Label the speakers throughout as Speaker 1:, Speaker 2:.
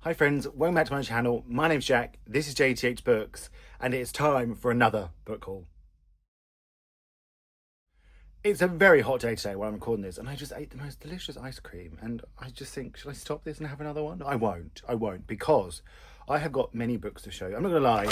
Speaker 1: Hi friends, welcome back to my channel. My name's Jack, this is Jthbooks, and it's time for another book haul. It's a very hot day today while I'm recording this, and I just ate the most delicious ice cream, and I just think, should I stop this and have another one? I won't, because I have got many books to show you. I'm not gonna lie,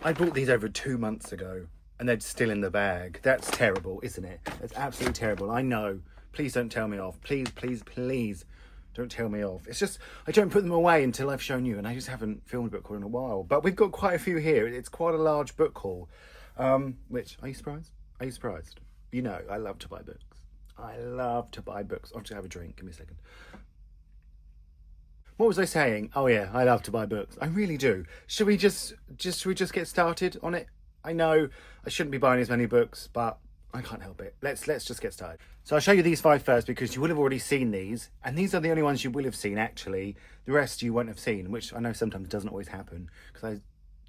Speaker 1: I bought these over 2 months ago, and they're still in the bag. That's terrible, isn't it? That's absolutely terrible, I know. Please don't tell me off, please don't tell me off. It's just, I don't put them away until I've shown you, and I just haven't filmed a book haul in a while. But we've got quite a few here. It's quite a large book haul. Which, are you surprised? Are you surprised? You know, I love to buy books. I love to buy books. I'll just have a drink. Give me a second. What was I saying? Oh yeah, I love to buy books. I really do. Should we just get started on it? I know I shouldn't be buying as many books, but I can't help it. Let's just get started. So I'll show you these 5 first because you will have already seen these, and these are the only ones you will have seen actually. The rest you won't have seen, which I know sometimes doesn't always happen because I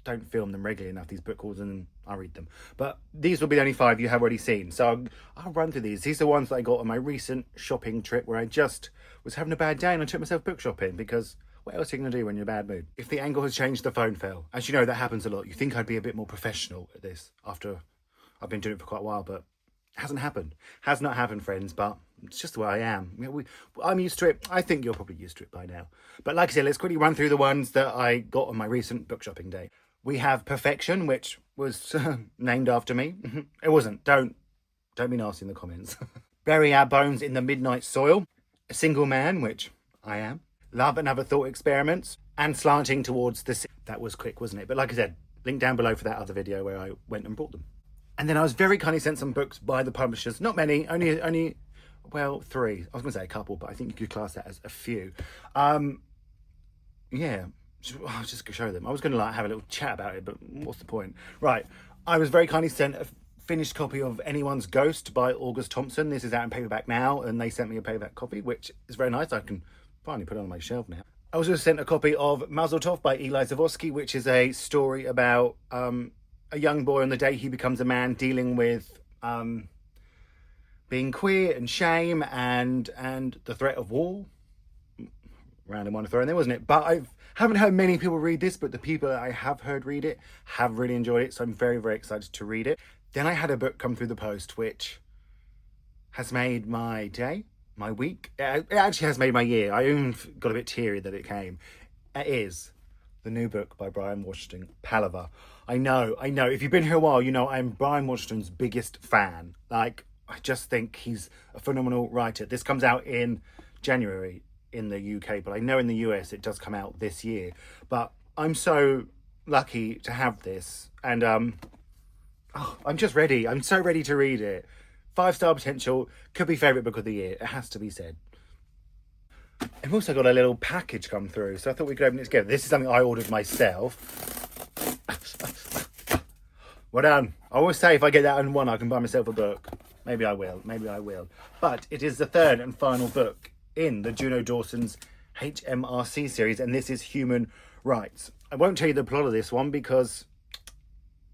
Speaker 1: don't film them regularly enough, these book hauls, and I read them. But these will be the only 5 you have already seen. So I'll run through these. These are the ones that I got on my recent shopping trip where I just was having a bad day and I took myself book shopping because what else are you going to do when you're in a bad mood? If the angle has changed, the phone fell. As you know, that happens a lot. You think I'd be a bit more professional at this after I've been doing it for quite a while, but hasn't happened. Has not happened, friends, but it's just the way I am. I'm used to it. I think you're probably used to it by now. But like I said, let's quickly run through the ones that I got on my recent book shopping day. We have Perfection, which was named after me. It wasn't. Don't be nasty in the comments. Bury Our Bones in the Midnight Soil. A Single Man, which I am. Love and Other Thought Experiments. And Slanting Towards the Sea. That was quick, wasn't it? But like I said, link down below for that other video where I went and bought them. And then I was very kindly sent some books by the publishers. Not many, only, well, 3. I was going to say a couple, but I think you could class that as a few. Yeah, I'll just show them. I was going to have a little chat about it, but what's the point? Right, I was very kindly sent a finished copy of Anyone's Ghost by August Thompson. This is out in paperback now, and they sent me a paperback copy, which is very nice. I can finally put it on my shelf now. I was also sent a copy of Mazel Tov by Eli Zawoski, which is a story about a young boy on the day he becomes a man dealing with being queer and shame and the threat of war. Random one to throw in there, wasn't it? But I haven't heard many people read this, but the people that I have heard read it have really enjoyed it, so I'm very, very excited to read it. Then I had a book come through the post which has made my day, my week. It actually has made my year. I even got a bit teary that it came. It is the new book by Brian Washington, Palaver. I know. If you've been here a while, you know I'm Brian Washington's biggest fan. Like, I just think he's a phenomenal writer. This comes out in January in the UK, but I know in the US it does come out this year. But I'm so lucky to have this, and I'm just ready. I'm so ready to read it. 5-star potential, could be favourite book of the year. It has to be said. I've also got a little package come through, so I thought we could open it together. This is something I ordered myself. Well done. I always say if I get that in one, I can buy myself a book. Maybe I will. But it is the 3rd and final book in the Juno Dawson's HMRC series, and this is Human Rights. I won't tell you the plot of this one because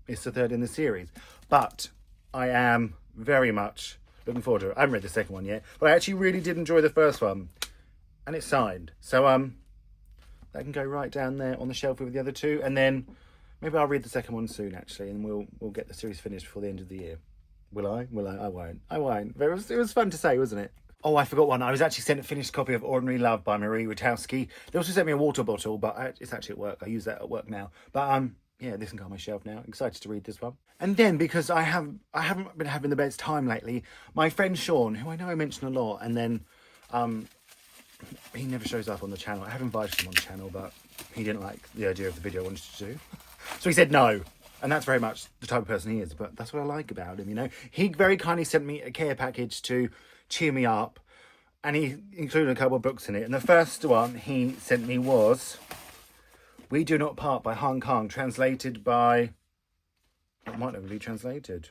Speaker 1: it's the 3rd in the series, but I am very much looking forward to it. I haven't read the second one yet, but I actually really did enjoy the first one, and it's signed. So that can go right down there on the shelf with the other 2, and then maybe I'll read the second one soon, actually, and we'll get the series finished before the end of the year. Will I? I won't. But it was fun to say, wasn't it? Oh, I forgot one. I was actually sent a finished copy of Ordinary Love by Marie Witowski. They also sent me a water bottle, but it's actually at work. I use that at work now. But yeah, this can go on my shelf now. Excited to read this one. And then, because I haven't been having the best time lately, my friend Sean, who I know I mention a lot, and then he never shows up on the channel. I have invited him on the channel, but he didn't like the idea of the video I wanted to do. So he said no. And that's very much the type of person he is. But that's what I like about him, you know. He very kindly sent me a care package to cheer me up. And he included a couple of books in it. And the first one he sent me was We Do Not Part by Han Kang, translated by... It might not be translated.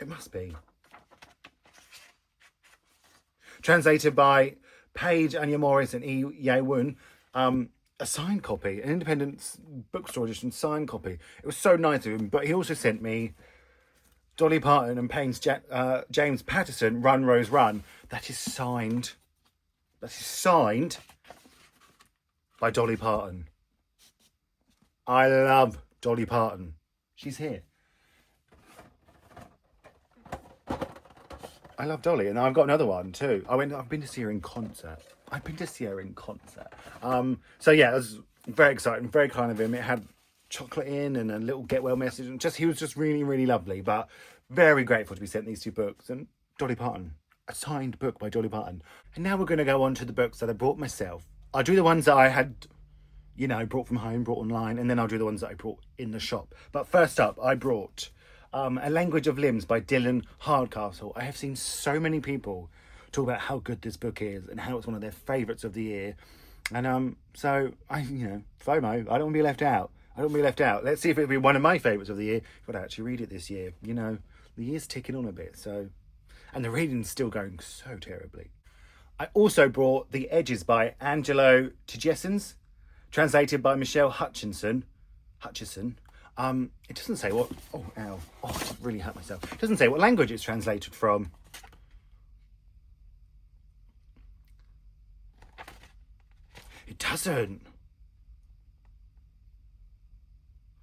Speaker 1: It must be. Translated by Paige Anya Morris and E. Ye-Wun. A signed copy, an independent bookstore edition signed copy. It was so nice of him. But he also sent me Dolly Parton and James Patterson, Run, Rose, Run. That is signed. by Dolly Parton. I love Dolly Parton. She's here. I love Dolly, and I've got another one too. I've been to see her in concert. So yeah, it was very exciting, very kind of him. It had chocolate in and a little get well message, and he was just really, really lovely. But very grateful to be sent these two books, and Dolly Parton, a signed book by Dolly Parton. And now we're going to go on to the books that I brought myself. I'll do the ones that I had, brought from home, brought online, and then I'll do the ones that I brought in the shop. But first up, I brought A Language of Limbs by Dylan Hardcastle. I have seen so many people talk about how good this book is and how it's one of their favourites of the year. And so FOMO, I don't want to be left out. Let's see if it'll be one of my favourites of the year. I've got to actually read it this year. The year's ticking on a bit, and the reading's still going so terribly. I also brought The Edges by Angelo Tjessens, translated by Michelle Hutchison. It doesn't say what... Oh, ow. Oh, I really hurt myself. It doesn't say what language it's translated from. It doesn't.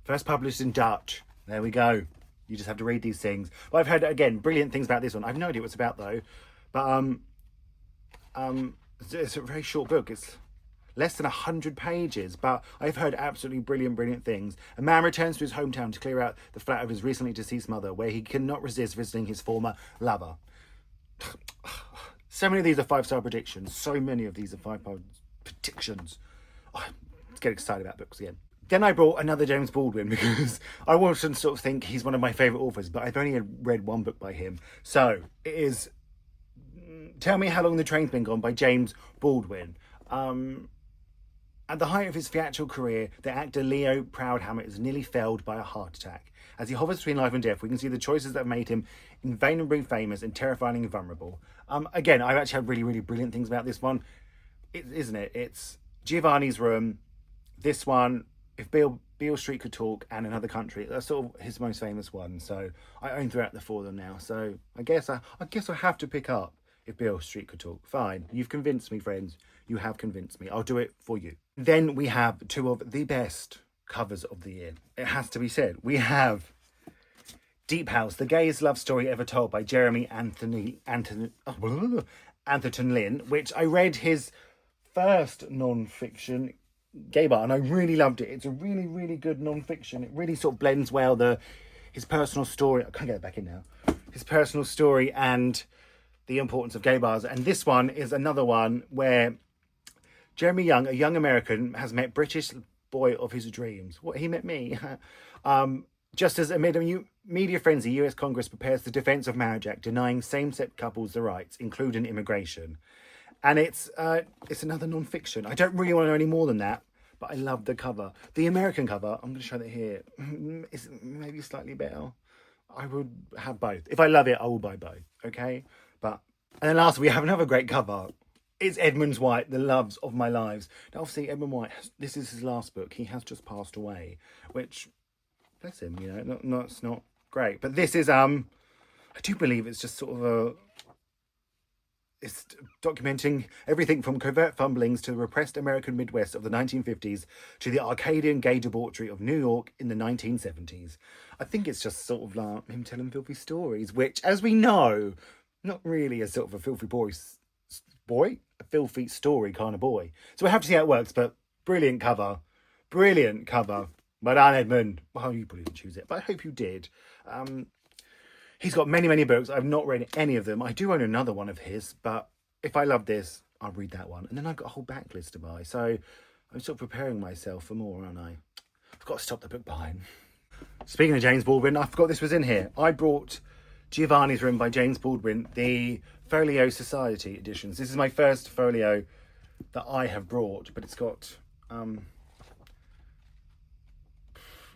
Speaker 1: First published in Dutch. There we go. You just have to read these things. But I've heard, again, brilliant things about this one. I have no idea what it's about, though. But it's a very short book. It's less than 100 pages, but I've heard absolutely brilliant things. A man returns to his hometown to clear out the flat of his recently deceased mother, where he cannot resist visiting his former lover. So many of these are 5-star predictions. So many of these are 5-star predictions. Oh, let's get excited about books again. Then I brought another James Baldwin because I often sort of think he's one of my favourite authors, but I've only read one book by him. So it is Tell Me How Long the Train's Been Gone by James Baldwin. At the height of his theatrical career, the actor Leo Proudhammer is nearly felled by a heart attack. As he hovers between life and death, we can see the choices that have made him invariably famous and terrifyingly vulnerable. Again, I've actually had really brilliant things about this one. Isn't it? It's Giovanni's Room, this one, If Beale Street Could Talk, and Another Country. That's sort of his most famous one. So I own throughout the 4 of them now. So I guess I have to pick up If Beale Street Could Talk. Fine. You've convinced me, friends. You have convinced me. I'll do it for you. Then we have 2 of the best covers of the year. It has to be said. We have Deep House, the gayest love story ever told by Jeremy Atherton Lynn, which I read his first non-fiction, Gay Bar, and I really loved it. It's a really good non-fiction. It really sort of blends well his personal story. I can't get it back in now. His personal story and the importance of gay bars. And this one is another one where Jeremy Young, a young American, has met British boy of his dreams. What, he met me. Just as amid a media frenzy, US Congress prepares the Defense of Marriage Act, denying same-sex couples the rights, including immigration. And it's another non-fiction. I don't really want to know any more than that, but I love the cover. The American cover, I'm going to show that here, is maybe slightly better. I would have both. If I love it, I will buy both, okay? And then last, we have another great cover. It's Edmund White, The Loves of My Lives. Now, obviously, Edmund White, this is his last book. He has just passed away, which, bless him, it's not great. But this is, I do believe it's just sort of it's documenting everything from covert fumblings to the repressed American Midwest of the 1950s to the Arcadian gay debauchery of New York in the 1970s. I think it's just sort of like him telling filthy stories, which, as we know, not really a sort of a filthy a filthy story kind of boy. So we'll have to see how it works, but brilliant cover. Well done, Edmund. Well, you probably didn't choose it, but I hope you did. He's got many books. I've not read any of them. I do own another one of his, but if I love this, I'll read that one. And then I've got a whole backlist to buy. So I'm sort of preparing myself for more, aren't I? I've got to stop the book buying. Speaking of James Baldwin, I forgot this was in here. I brought Giovanni's Room by James Baldwin, the Folio Society editions. This is my first folio that I have brought, but it's got...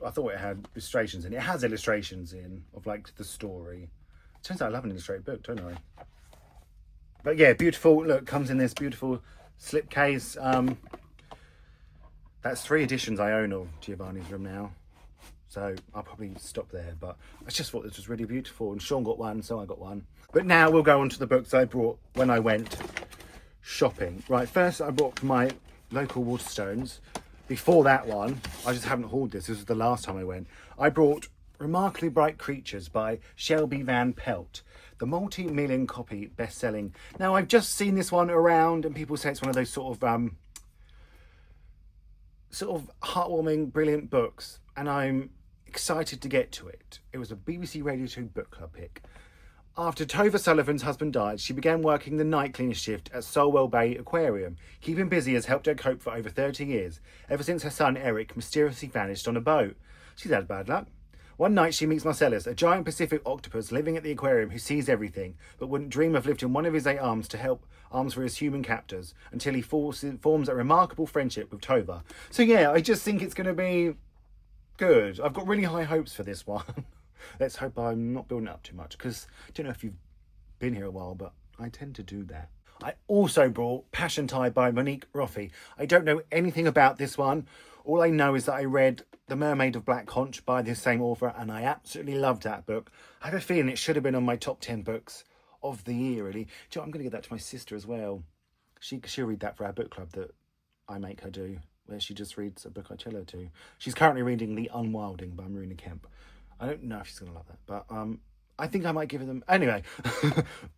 Speaker 1: I thought it had illustrations in it. It has illustrations in of like the story. Turns out I love an illustrated book, don't I? But yeah, beautiful. Look, comes in this beautiful slipcase. That's 3 editions I own of Giovanni's Room now. So I'll probably stop there. But I just thought this was really beautiful. And Sean got one, so I got one. But now we'll go on to the books I brought when I went shopping. Right, first I brought my local Waterstones. Before that one, I just haven't hauled this. This was the last time I went. I brought Remarkably Bright Creatures by Shelby Van Pelt, the multi-million copy best-selling. Now, I've just seen this one around and people say it's one of those sort of heartwarming, brilliant books, and I'm excited to get to it. It was a BBC Radio 2 book club pick. After Tova Sullivan's husband died, she began working the night cleaner shift at Solwell Bay Aquarium. Keeping busy has helped her cope for over 30 years, ever since her son Eric mysteriously vanished on a boat. She's had bad luck. One night she meets Marcellus, a giant Pacific octopus living at the aquarium who sees everything, but wouldn't dream of lifting one of his 8 arms to help arms for his human captors, until he forms a remarkable friendship with Tova. So yeah, I just think it's going to be good. I've got really high hopes for this one. Let's hope I'm not building it up too much, because I don't know if you've been here a while, but I tend to do that. I also brought Passion Tide by Monique Roffey. I don't know anything about this one. All I know is that I read The Mermaid of Black Conch by this same author, and I absolutely loved that book. I have a feeling it should have been on my top 10 books of the year, really. Do you know, I'm going to give that to my sister as well. She'll read that for our book club that I make her do, where she just reads a book I tell her to. She's currently reading The Unwilding by Marina Kemp. I don't know if she's going to love that, but I think I might give them... Anyway,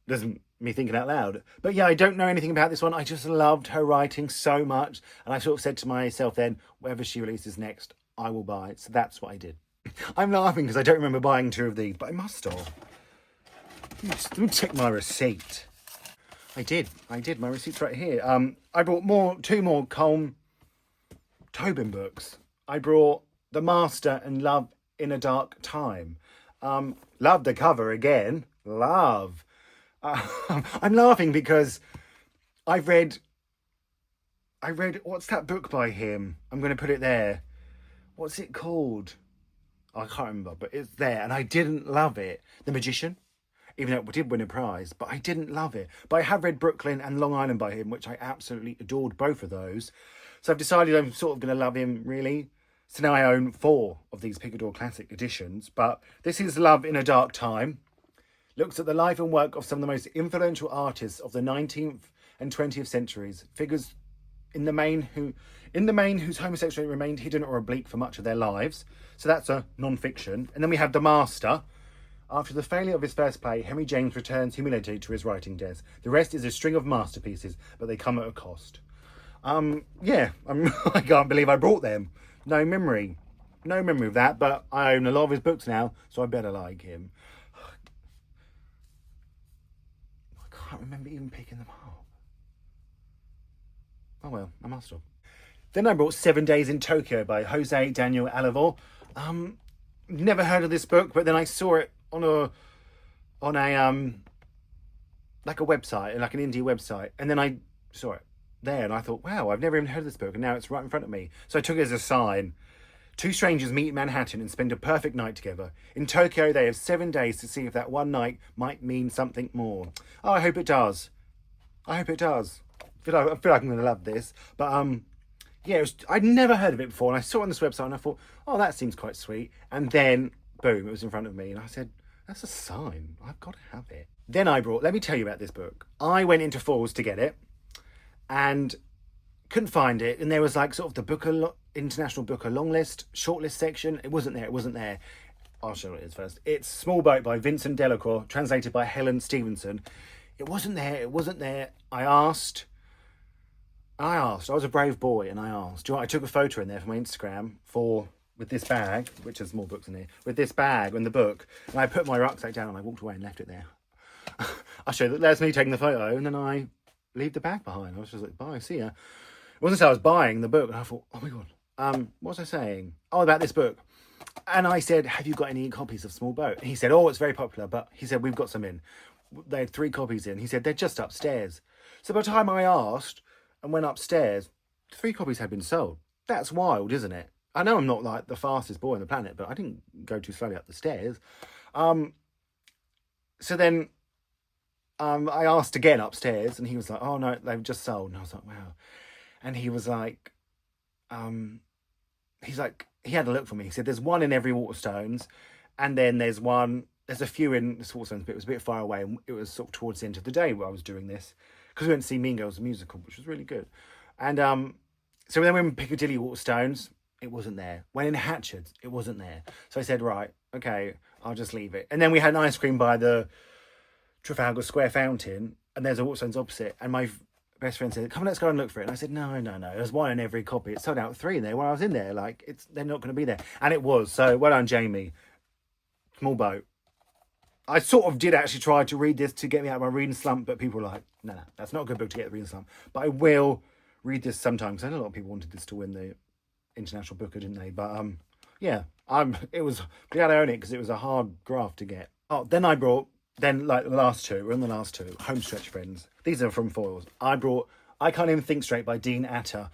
Speaker 1: there's me thinking out loud. But yeah, I don't know anything about this one. I just loved her writing so much. And I sort of said to myself then, whatever she releases next, I will buy it. So that's what I did. I'm laughing because I don't remember buying 2 of these, but I must have. Let me check my receipt. I did. My receipt's right here. I brought 2 more Colm Tobin books. I brought The Master and Love in a Dark Time. Love the cover again. Love. I'm laughing because I read, what's that book by him? I'm going to put it there. What's it called? Oh, I can't remember, but it's there. And I didn't love it. The Magician. Even though it did win a prize, but I didn't love it. But I have read Brooklyn and Long Island by him, which I absolutely adored, both of those. So I've decided I'm sort of going to love him, really. So now I own 4 of these Picador Classic editions. But this is Love in a Dark Time. Looks at the life and work of some of the most influential artists of the 19th and 20th centuries. Figures in the main whose homosexuality remained hidden or oblique for much of their lives. So that's a non-fiction. And then we have The Master. After the failure of his first play, Henry James returns humiliated to his writing desk. The rest is a string of masterpieces, but they come at a cost. I can't believe I brought them. No memory of that, but I own a lot of his books now, so I better like him. I can't remember even picking them up. Oh well, I must have. Then I brought 7 Days in Tokyo by Jose Daniel Alivor. Never heard of this book, but then I saw it on a like a website, like an indie website, and then I saw it there and I thought, wow, I've never even heard of this book, and now it's right in front of me. So I took it as a sign. 2 strangers meet in Manhattan and spend a perfect night together. In Tokyo, they have 7 days to see if that one night might mean something more. Oh, I hope it does. I feel like I'm going to love this. But yeah, I'd never heard of it before, and I saw it on this website and I thought, oh, that seems quite sweet. And then, boom, it was in front of me, and I said, that's a sign. I've got to have it. Then let me tell you about this book. I went into Falls to get it and couldn't find it. And there was like sort of the International Booker long list, shortlist section. It wasn't there. I'll show you what it is first. It's Small Boat by Vincent Delacour, translated by Helen Stevenson. It wasn't there. I asked. I was a brave boy and I asked. Do you know what? I took a photo in there for my Instagram with this bag, which has more books in here, with this bag and the book, and I put my rucksack down and I walked away and left it there. I'll show you that. There's me taking the photo, and then I leave the bag behind. I was just like, bye, see ya. It wasn't so I was buying the book, and I thought, oh my god, what was I saying? Oh, about this book. And I said, have you got any copies of Small Boat? And he said, oh, it's very popular, but he said, we've got some in. They had 3 copies in. He said, they're just upstairs. So by the time I asked and went upstairs, 3 copies had been sold. That's wild, isn't it? I know I'm not like the fastest boy on the planet, but I didn't go too slowly up the stairs. So then I asked again upstairs, and he was like, oh no, they've just sold. And I was like, wow. And he was like, he had a look for me. He said, there's 1 in every Waterstones, and then there's a few in the Waterstones, but it was a bit far away, and it was sort of towards the end of the day where I was doing this, because we went to see Mean Girls the musical, which was really good. And So then when Piccadilly Waterstones, it wasn't there. When in Hatchards, it wasn't there. So I said, right, okay, I'll just leave it. And then we had an ice cream by the Trafalgar Square fountain, and there's a Waterstones opposite. And my best friend said, come on, let's go and look for it. And I said, no. There's one in every copy. It sold out 3 there when I was in there. Like, they're not going to be there. And it was. So well done, Jamie. Small boat. I sort of did actually try to read this to get me out of my reading slump, but people were like, no, that's not a good book to get the reading slump. But I will read this sometime, because I know a lot of people wanted this to win the International Booker, didn't they? But yeah, it was glad I own it, because it was a hard graft to get. Oh, then I brought, like the last two, we're on the last two, Homestretch Friends. These are from Foyles. I brought I Can't Even Think Straight by Dean Atter.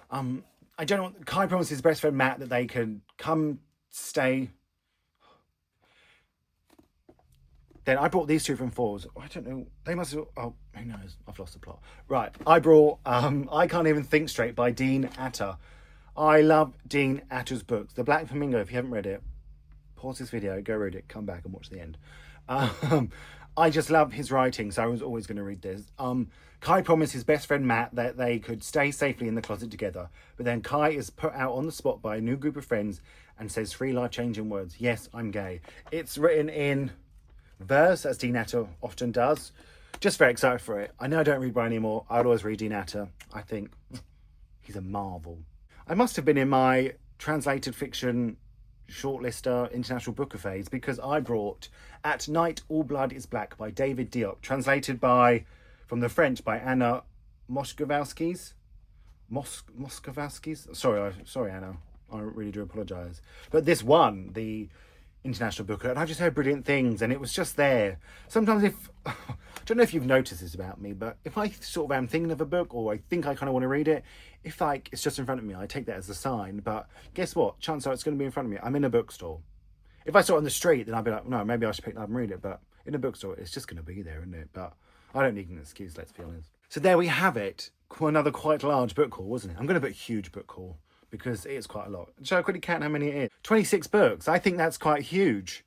Speaker 1: I don't know, Kai promised his best friend Matt that they could come stay. Then I brought these two from Foyles. I don't know. They must have... Oh, who knows? I've lost the plot. Right. I brought I Can't Even Think Straight by Dean Atter. I love Dean Atter's books. The Black Flamingo, if you haven't read it, pause this video, go read it, come back and watch the end. I just love his writing, so I was always going to read this. Kai promised his best friend Matt that they could stay safely in the closet together. But then Kai is put out on the spot by a new group of friends and says 3 life-changing words. Yes, I'm gay. It's written in verse, as Dean Atter often does. Just very excited for it. I know I don't read Brian anymore. I'd always read Dean Atter. I think he's a marvel. I must have been in my translated fiction shortlister international booker phase, because I brought At Night All Blood Is Black by David Diop, translated from the French by Anna Moskovskis. Sorry, Anna. I really do apologise. But this won the international booker, and I just heard brilliant things, and it was just there. Sometimes I don't know if you've noticed this about me, but if I sort of am thinking of a book, or I think I kind of want to read it, if like it's just in front of me, I take that as a sign. But guess what? Chances are it's going to be in front of me. I'm in a bookstore. If I saw it on the street, then I'd be like, no, maybe I should pick it up and read it. But in a bookstore, it's just going to be there, isn't it? But I don't need an excuse, let's be honest. So there we have it. Another quite large book haul, wasn't it? I'm going to put huge book haul, because it is quite a lot. Shall I quickly count how many it is? 26 books. I think that's quite huge.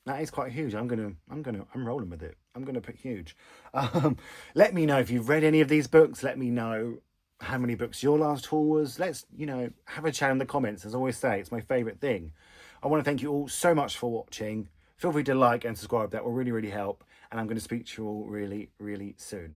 Speaker 1: That is quite huge. I'm rolling with it. I'm gonna put huge. Let me know if you've read any of these books. Let me know how many books your last haul was. Let's, have a chat in the comments. As I always say, it's my favourite thing. I want to thank you all so much for watching. Feel free to like and subscribe. That will really, really help. And I'm going to speak to you all really, really soon.